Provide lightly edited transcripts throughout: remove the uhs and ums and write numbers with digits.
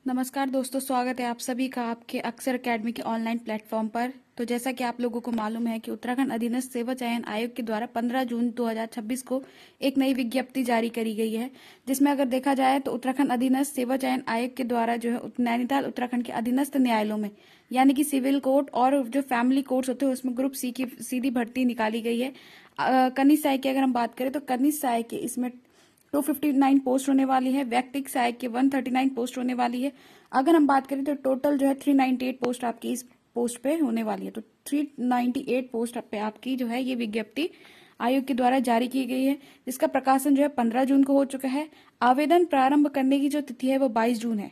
नमस्कार दोस्तों, स्वागत है आप सभी का आपके अक्षर एकेडमी के ऑनलाइन प्लेटफॉर्म पर। तो जैसा कि आप लोगों को मालूम है कि उत्तराखंड अधीनस्थ सेवा चयन आयोग के द्वारा 15 जून 2026 को एक नई विज्ञप्ति जारी करी गई है, जिसमें अगर देखा जाए तो उत्तराखंड अधीनस्थ सेवा चयन आयोग के द्वारा जो है नैनीताल उत्तराखंड के अधीनस्थ न्यायालयों में यानी कि सिविल कोर्ट और जो फैमिली कोर्ट्स होते हैं उसमें ग्रुप सी की सीधी भर्ती निकाली गई है। कनिष्ठ सहायक की अगर हम बात करें तो कनिष्ठ सहायक की इसमें 259 पोस्ट होने वाली है, व्यक्तिगत सहायक की 139 पोस्ट होने वाली है। अगर हम बात करें तो टोटल जो है 398 पोस्ट आपकी इस पोस्ट पे होने वाली है। तो 398 पोस्ट पे आपकी जो है ये विज्ञप्ति आयोग के द्वारा जारी की गई है, जिसका प्रकाशन जो है 15 जून को हो चुका है। आवेदन प्रारंभ करने की जो तिथि है वो 22 जून है।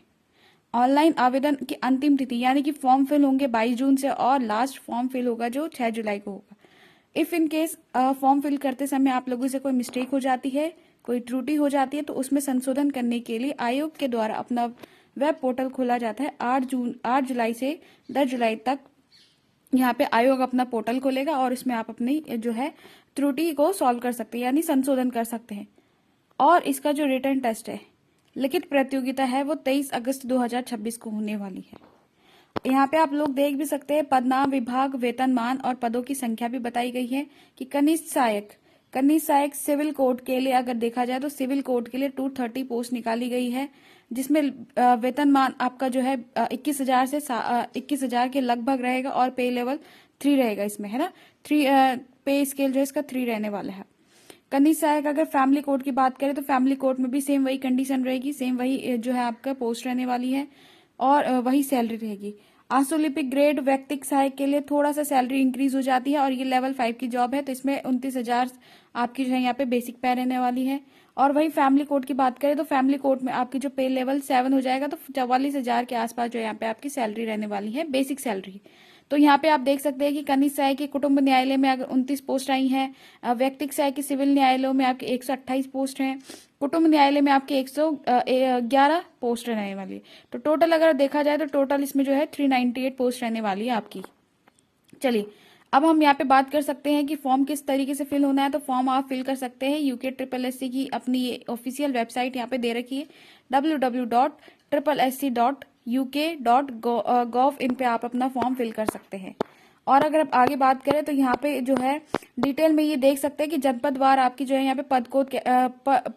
ऑनलाइन आवेदन की अंतिम तिथि यानी कि फॉर्म फिल होंगे 22 जून से और लास्ट फॉर्म फिल होगा जो 6 जुलाई को होगा। If in case form fill करते समय आप लोगों से कोई मिस्टेक हो जाती है, कोई त्रुटि हो जाती है, तो उसमें संशोधन करने के लिए आयोग के द्वारा अपना वेब पोर्टल खोला जाता है। 8 जुलाई से 10 जुलाई तक यहाँ पे आयोग अपना पोर्टल खोलेगा और इसमें आप अपनी जो है त्रुटि को सॉल्व कर सकते हैं यानी संशोधन कर सकते हैं। और इसका जो रिटर्न टेस्ट है, लिखित प्रतियोगिता है, वो 23 अगस्त 2026 को होने वाली है। यहाँ पे आप लोग देख भी सकते हैं पदनाम, विभाग, वेतनमान और पदों की संख्या भी बताई गई है कि कनिष्ठ सहायक सिविल कोर्ट के लिए अगर देखा जाए तो सिविल कोर्ट के लिए 230 पोस्ट निकाली गई है, जिसमें वेतनमान आपका जो है 21,000 से 21,000 के लगभग रहेगा और पे लेवल 3 रहेगा इसमें, है ना। 3 पे स्केल जो है इसका 3 रहने वाला है। कनिष्ठ सहायक अगर फैमिली कोर्ट की बात करें तो फैमिली कोर्ट में भी सेम वही कंडीशन रहेगी, सेम वही जो है आपका पोस्ट रहने वाली है और वही सैलरी रहेगी। आंसुलिपिक ग्रेड व्यक्तिगत सहायक के लिए थोड़ा सा सैलरी इंक्रीज हो जाती है और ये लेवल 5 की जॉब है, तो इसमें 29,000 आपकी जो है यहाँ पे बेसिक पे रहने वाली है। और वही फैमिली कोर्ट की बात करें तो फैमिली कोर्ट में आपकी जो पे लेवल 7 हो जाएगा तो 44,000 के आसपास जो यहाँ पे आपकी सैलरी रहने वाली है, बेसिक सैलरी। तो यहाँ पे आप देख सकते हैं कि कनिष्ठ सहायक के कुटुंब न्यायालय में अगर 29 पोस्ट आई हैं, व्यक्तिगत सहायक के सिविल न्यायालयों में आपके 128 पोस्ट हैं, कुटुंब न्यायालय में आपके 111 पोस्ट रहने वाली है। तो टोटल अगर देखा जाए तो टोटल इसमें जो है 398 पोस्ट रहने वाली है आपकी। चलिए अब हम यहाँ पे बात कर सकते हैं कि फॉर्म किस तरीके से फिल होना है। तो फॉर्म आप फिल कर सकते हैं UK-SSC की अपनी ये ऑफिशियल वेबसाइट यहाँ पे दे रखी है, www.sssc.uk.gov। इन पे आप अपना फॉर्म फिल कर सकते हैं। और अगर आप आगे बात करें तो यहाँ पे जो है डिटेल में ये देख सकते हैं कि जनपद वार आपकी जो है यहाँ पे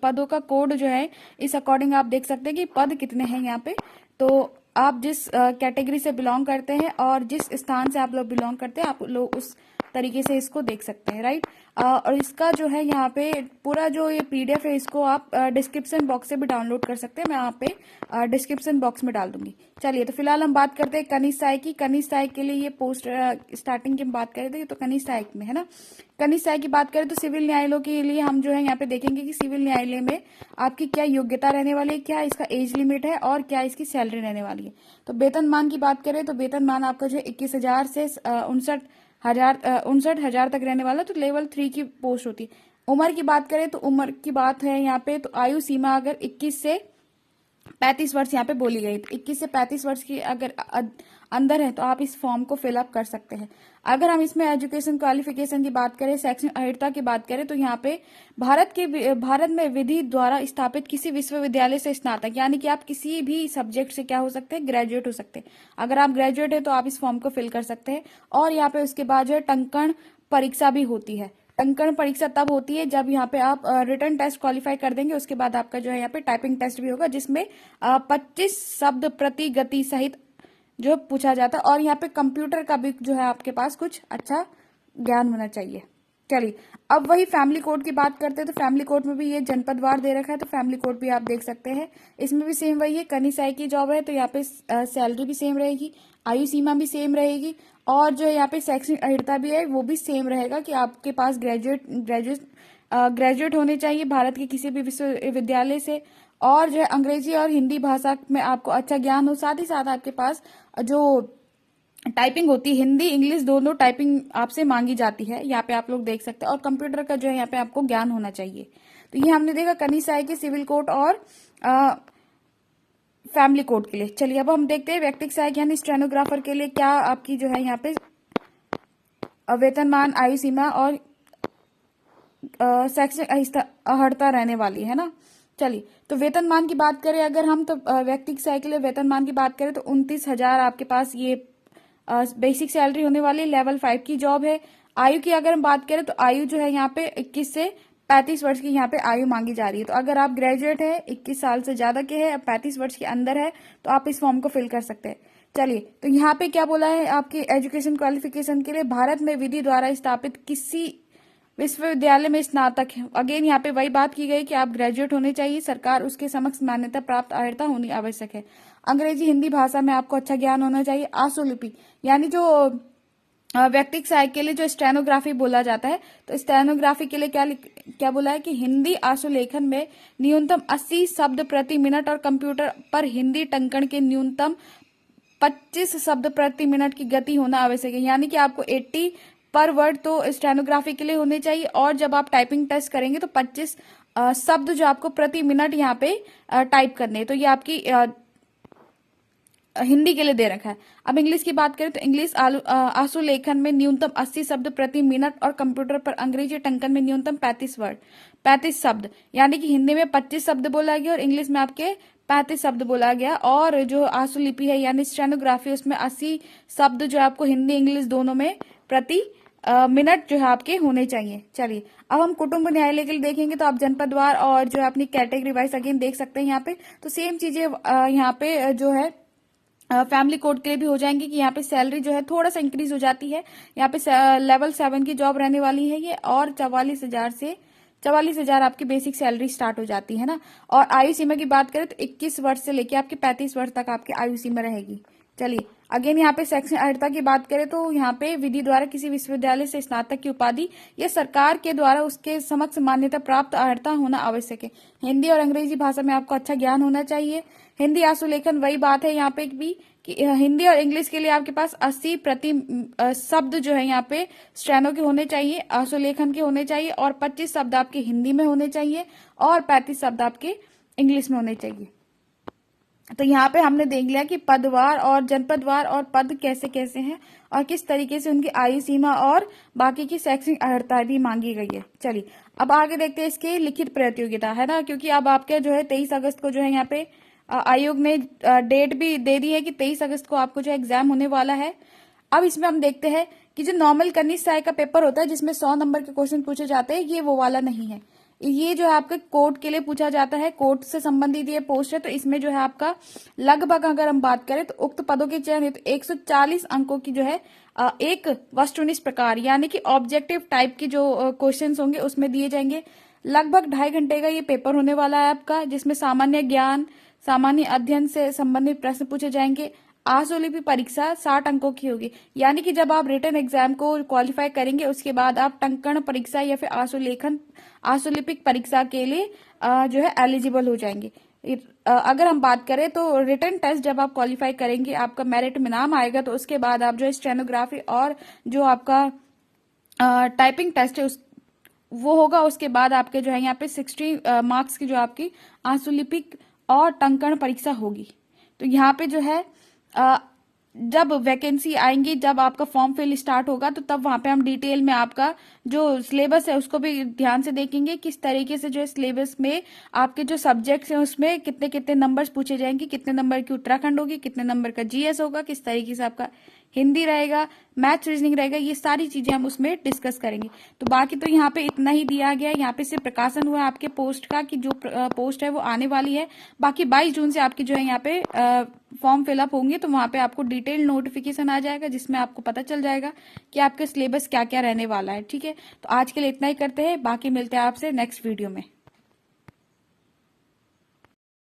पदों का कोड जो है इस अकॉर्डिंग आप देख सकते हैं कि पद कितने हैं यहाँ पे। तो आप जिस कैटेगरी से बिलोंग करते हैं और जिस स्थान से आप लोग बिलोंग करते हैं आप लोग उस तरीके से इसको देख सकते हैं, राइट। और इसका जो है यहाँ पे पूरा जो ये PDF है इसको आप डिस्क्रिप्शन बॉक्स से भी डाउनलोड कर सकते हैं, मैं यहाँ पे डिस्क्रिप्शन बॉक्स में डाल दूंगी। चलिए तो फिलहाल हम बात करते हैं कनिष्ठ सहायक की। कनिष्ठ सहायक के लिए ये पोस्ट स्टार्टिंग की हम बात करें थे तो कनिष्ठ सहायक में, है ना। कनिष्ठ सहायक की बात करें तो सिविल न्यायालयों के लिए हम जो है यहाँ पे देखेंगे कि सिविल न्यायालय में आपकी क्या योग्यता रहने वाली है, क्या इसका एज लिमिट है और क्या इसकी सैलरी रहने वाली है। तो वेतनमान की बात करें तो वेतनमान आपका जो है 21,000 से 59,000 तक रहने वाला, तो लेवल 3 की पोस्ट होती है। उम्र की बात करें तो उम्र की बात है यहाँ पे तो आयु सीमा अगर 21 से 35 वर्ष यहाँ पे बोली गई, तो 21 से 35 वर्ष की अगर अंदर है तो आप इस फॉर्म को फिलअप कर सकते हैं। अगर हम इसमें एजुकेशन क्वालिफिकेशन की बात करें, शैक्षणिक अर्हता की बात करें तो यहाँ पे भारत में विधि द्वारा स्थापित किसी विश्वविद्यालय से स्नातक यानी कि आप किसी भी सब्जेक्ट से क्या हो सकते हैं, ग्रेजुएट हो सकते हैं। अगर आप ग्रेजुएट है तो आप इस फॉर्म को फिल कर सकते हैं। और यहाँ पे उसके बाद जो है टंकण परीक्षा भी होती है। टंकण परीक्षा तब होती है जब यहाँ पे आप रिटन टेस्ट क्वालिफाई कर देंगे, उसके बाद आपका जो है यहाँ पे टाइपिंग टेस्ट भी होगा जिसमें 25 शब्द प्रति गति सहित जो पूछा जाता है। और यहाँ पे कंप्यूटर का भी जो है आपके पास कुछ अच्छा ज्ञान होना चाहिए। चलिए अब वही फैमिली कोर्ट की बात करते हैं तो फैमिली कोर्ट में भी ये जनपदवार दे रखा है, तो फैमिली कोर्ट भी आप देख सकते हैं। इसमें भी सेम वही है, कनिष्ठ सहायक की जॉब है तो यहाँ पे सैलरी भी सेम रहेगी, आयु सीमा भी सेम रहेगी और जो यहाँ पे शैक्षणिक अर्हता भी है वो भी सेम रहेगा कि आपके पास ग्रेजुएट होने चाहिए भारत के किसी भी विश्वविद्यालय से, और जो है अंग्रेजी और हिंदी भाषा में आपको अच्छा ज्ञान हो। साथ ही साथ आपके पास जो टाइपिंग होती है, हिंदी इंग्लिश दोनों टाइपिंग आपसे मांगी जाती है, यहाँ पे आप लोग देख सकते हैं। और कंप्यूटर का जो है यहाँ पे आपको ज्ञान होना चाहिए। तो ये हमने देखा कनिष्ठ सहायक के सिविल कोर्ट और फैमिली कोर्ट के लिए। चलिए अब हम देखते हैं व्यक्तिगत सहायक यानी स्टेनोग्राफर के लिए क्या आपकी जो है यहाँ पे वेतनमान, आयु सीमा और शैक्षणिक अर्हता रहने वाली है ना। चलिए, तो वेतनमान की बात करें अगर हम, तो व्यक्ति की साइकिल वेतनमान की बात करें तो 29,000 आपके पास ये बेसिक सैलरी होने वाली लेवल 5 की जॉब है। आयु की अगर हम बात करें तो आयु जो है यहाँ पे 21 से 35 वर्ष की यहाँ पे आयु मांगी जा रही है। तो अगर आप ग्रेजुएट है, 21 साल से ज्यादा के है, 35 वर्ष के अंदर है, तो आप इस फॉर्म को फिल कर सकते हैं। चलिए, तो यहाँ पे क्या बोला है आपकी एजुकेशन क्वालिफिकेशन के लिए, भारत में विधि द्वारा स्थापित किसी विश्वविद्यालय में स्नातक है। अगेन यहाँ पे वही बात की गई कि आप ग्रेजुएट होने चाहिए, सरकार उसके समक्ष मान्यता प्राप्त अर्हता होनी आवश्यक है। अंग्रेजी हिंदी भाषा में आपको अच्छा ज्ञान होना चाहिए। आशुलिपि यानी जो व्यक्तिगत सहायक के लिए जो स्टेनोग्राफी बोला जाता है, तो स्टेनोग्राफी के लिए क्या बोला है कि हिंदी आशुलेखन में न्यूनतम 80 शब्द प्रति मिनट और कंप्यूटर पर हिंदी टंकण के न्यूनतम 25 शब्द प्रति मिनट की गति होना आवश्यक है। यानी कि आपको 80 पर वर्ड तो स्टेनोग्राफी के लिए होने चाहिए, और जब आप टाइपिंग टेस्ट करेंगे तो 25 शब्द जो आपको प्रति मिनट यहाँ पे टाइप करने हैं। तो ये आपकी हिंदी के लिए दे रखा है। अब इंग्लिश की बात करें तो इंग्लिश आशुलेखन में न्यूनतम 80 शब्द प्रति मिनट और कंप्यूटर पर अंग्रेजी टंकन में न्यूनतम 35 शब्द, यानी कि हिंदी में 25 शब्द बोला गया और इंग्लिश में आपके 35 शब्द बोला गया। और जो आशुलिपि है यानी स्टेनोग्राफी, उसमें 80 शब्द जो आपको हिंदी इंग्लिश दोनों में प्रति मिनट जो है आपके होने चाहिए। चलिए, अब हम कुटुंब न्यायालय के लिए देखेंगे तो आप जनपदवार और जो है अपनी कैटेगरी वाइज अगेन देख सकते हैं। यहाँ पे तो सेम चीजें यहाँ पे जो है फैमिली कोड के लिए भी हो जाएंगे कि यहाँ पे सैलरी जो है थोड़ा सा इंक्रीज हो जाती है। यहाँ पे लेवल 7 की जॉब रहने वाली है ये, और 44,000 आपकी बेसिक सैलरी स्टार्ट हो जाती है ना। और आयु सीमा की बात करें तो 21 वर्ष से लेके आपके 35 वर्ष तक आपकी आयु सीमा रहेगी। चलिए, अगेन यहाँ पे शैक्षणिक अर्हता की बात करें तो यहाँ पे विधि द्वारा किसी विश्वविद्यालय से स्नातक की उपाधि या सरकार के द्वारा उसके समक्ष मान्यता प्राप्त अर्हता होना आवश्यक है। हिंदी और अंग्रेजी भाषा में आपको अच्छा ज्ञान होना चाहिए। हिंदी आशुलेखन वही बात है यहाँ पे भी कि हिंदी और इंग्लिश के लिए आपके पास 80 प्रति शब्द जो है यहाँ पे स्टेनो के होने चाहिए, आशुलेखन के होने चाहिए, और 25 शब्द आपके हिंदी में होने चाहिए और 35 शब्द आपके इंग्लिश में होने चाहिए। तो यहाँ पे हमने देख लिया कि पदवार और जनपदवार और पद कैसे कैसे हैं और किस तरीके से उनकी आयु सीमा और बाकी की शैक्षणिक अर्हता भी मांगी गई है। चलिए, अब आगे देखते हैं इसके लिखित प्रतियोगिता है ना, क्योंकि अब आपके जो है 23 अगस्त को जो है यहाँ पे आयोग ने डेट भी दे दी है कि 23 अगस्त को आपको जो एग्जाम होने वाला है। अब इसमें हम देखते हैं कि जो नॉर्मल कनिष्ठ सहायक का पेपर होता है जिसमें 100 नंबर के क्वेश्चन पूछे जाते हैं, ये वो वाला नहीं है। ये जो है आपके कोर्ट के लिए पूछा जाता है, कोर्ट से संबंधित ये पोस्ट है। तो इसमें जो है आपका लगभग अगर हम बात करें तो उक्त पदों के चयन हेतु 140 अंकों की जो है एक वस्तुनिष्ठ प्रकार यानी कि ऑब्जेक्टिव टाइप की जो क्वेश्चंस होंगे उसमें दिए जाएंगे। लगभग 2.5 घंटे का ये पेपर होने वाला है आपका, जिसमें सामान्य ज्ञान, सामान्य अध्ययन से संबंधित प्रश्न पूछे जाएंगे। आशुलिपि परीक्षा 60 अंकों की होगी, यानी कि जब आप रिटन एग्जाम को क्वालिफाई करेंगे उसके बाद आप टंकण परीक्षा या फिर आशुलिपिक परीक्षा के लिए जो है एलिजिबल हो जाएंगे। अगर हम बात करें तो रिटन टेस्ट जब आप क्वालिफाई करेंगे, आपका मेरिट में नाम आएगा, तो उसके बाद आप जो है स्टेनोग्राफी और जो आपका टाइपिंग टेस्ट है वो होगा। उसके बाद आपके जो है यहाँ पे 60 मार्क्स की जो आपकी आशुलिपिक और टंकण परीक्षा होगी। तो यहाँ पे जो है जब वैकेंसी आएंगी, जब आपका फॉर्म फिल स्टार्ट होगा, तो तब वहां पे हम डिटेल में आपका जो सिलेबस है उसको भी ध्यान से देखेंगे, किस तरीके से जो है सिलेबस में आपके जो सब्जेक्ट्स हैं उसमें कितने कितने नंबर्स पूछे जाएंगे, कितने नंबर की उत्तराखंड होगी, कितने नंबर का जीएस होगा, किस तरीके से आपका हिंदी रहेगा, मैथ्स रीजनिंग रहेगा, ये सारी चीजें हम उसमें डिस्कस करेंगे। तो बाकी तो यहाँ पे इतना ही दिया गया है। यहाँ पे सिर्फ प्रकाशन हुआ आपके पोस्ट का कि जो पोस्ट है वो आने वाली है। बाकी 22 जून से आपकी जो है यहाँ पे फॉर्म फिलअप होंगे, तो वहां पे आपको डिटेल नोटिफिकेशन आ जाएगा जिसमें आपको पता चल जाएगा कि आपके सिलेबस क्या क्या रहने वाला है। ठीक है, तो आज के लिए इतना ही करते हैं, बाकी मिलते हैं आपसे नेक्स्ट वीडियो में।